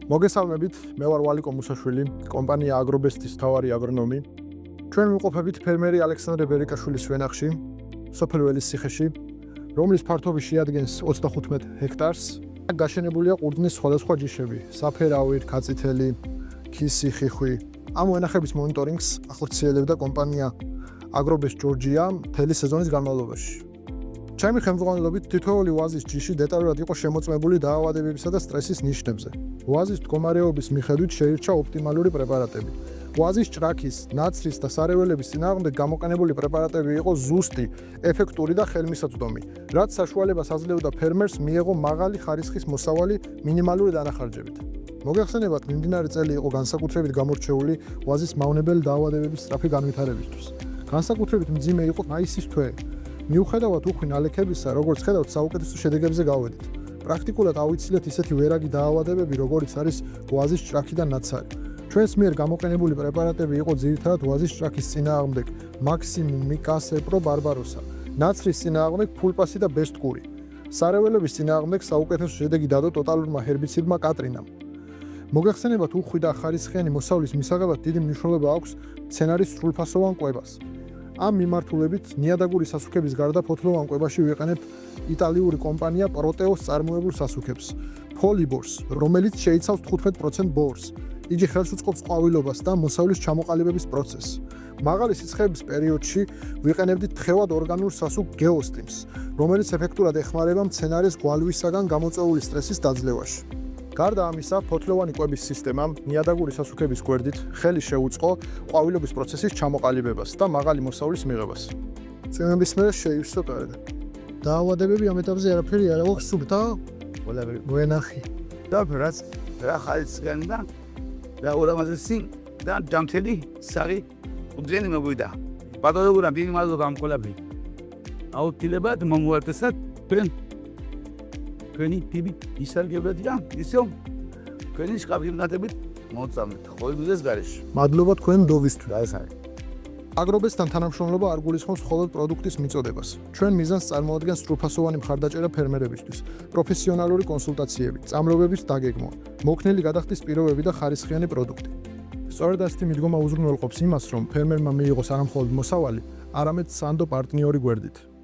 მოგესალმებით, მე ვარ ვალიკო მუსაშვილი, კომპანია აგრობესტის მთავარი აგრონომი. ჩვენ ვიმყოფებით ფერმერი ალექსანდრე ბერიკაშვილის ვენახში, სოფელ ველისციხეში, რომლის ფართობი შეადგენს 35 ჰექტარს. გაშენებულია ყურძნის სხვადასხვა ჯიშები: საფერავი, კაწითელი, ქისი, ხიხვი. ამ ვენახების მონიტორინგს ახორციელებდა კომპანია აგრობესტ ჯორჯია მთელი სეზონის განმავლობაში. ჩემი ხელმძღვანელობით თითოეული ვაზის ჯიში დეტალურად იყო შემოწმებული დაავადებებისა და სტრესის ნიშნებზე. ვაზის მდგომარეობის მიხედვით შეირჩა ოპტიმალური პრეპარატები. ვაზის ჭრაქის, ნაცრის და სარეველების წინააღმდეგ გამოყენებული პრეპარატები იყო ზუსტი, ეფექტური და ხელმისაწვდომი, რაც საშუალებას აძლევდა ფერმერს მიეღო მაღალი ხარისხის მოსავალი მინიმალური დანახარჯებით. მოგეხსენებათ, მიმდინარე წელი იყო განსაკუთრებით გამორჩეული ვაზის მავნებელი დაავადებების სწრაფი განვითარებისთვის. განსაკუთრებით მძიმე იყო მაისის თვე. მიუხედავად უხვი ნალექებისა, როგორც ხედავთ, საუკეთესო შედეგებზე გავედით. პრაქტიკულად ავიცილეთ ისეთი ვერაგი დაავადებები, როგორიც არის ვაზის ჭრაქი და ნაცარი. ჩვენს მიერ გამოყენებული პრეპარატები იყო ძირითადად ვაზის ჭრაქის წინააღმდეგ მაქსიმუმი, კასეპრო, ბარბაროსა, ნაცრის წინააღმდეგ ფულპასი და ბესტკური. სარეველების წინააღმდეგ საუკეთესო შედეგი დადო ტოტალურმა ჰერბიციდმა კატრინამ. მოგეხსენებათ, უხვი და ხარისხიანი მოსავლის მისაღებად დიდი მნიშვნელობა აქვს მცენარის სრულფასოვან კვებას. ამ მიმართულებით ნიადაგური სასუქების გარდა ფოთლოვან კვებაში ვიყენებთ იტალიური კომპანია პროტეოს წარმოებულ სასუქებს, ფოლიბორს, რომელიც შეიცავს 15% ბორს. იგი ხელს უწყობს ყვავილობას და მოსავლის ჩამოყალიბების პროცესს. მაღალი სიცხეების პერიოდში ვიყენებდით თხევად ორგანულ სასუქ გეოსტიმს, რომელიც ეფექტურად ეხმარება მცენარის გვალვისაგან გამოწვეული სტრესის დაძლევაში. გარდა ამისა, ფოთლოვანი კვების სისტემამ ნიადაგური სასუქების გვერდით ხელი შეუწყო ყვავილობის პროცესის ჩამოყალიბებას და მაღალი მოსავლის მიღებას. წვიმების მერე შეივსო კარგად. დაავადებები ამ ეტაპზე არაფერი არ აქვს სუბთა? ყველაფერი ვენახი. და რაც რა ხალისგან და ურამაზესი და ჯამთელი სარი უძენი მოგვიდა. პათოლოგურა მინიმალურ გამყოლები. აუტილებად მომუერთესად თქვენი ტიბი ისარგებლეთ და ისო თქვენი შკაფილნათებით მოწამეთ ყოველდღეს გარეშე. მადლობა თქვენ დოვისთვის. და ეს არის. აგრობესტთან თანამშრომლობა არ გულისხმობს მხოლოდ პროდუქტის მიწოდებას. ჩვენ მიზანს წარმოადგენს სრულფასოვანი მხარდაჭერა ფერმერებისთვის, პროფესიონალური კონსულტაციები, წამლობების დაგეგმვა, მოქნილი გადახდის პირობები და ხარისხიანი პროდუქტი. სწორედ ასეთი მიდგომა უზრუნველყოფს იმას, რომ ფერმერმა მიიღოს არა მხოლოდ მოსავალი, არამედ სანდო პარტნიორი გვერდით.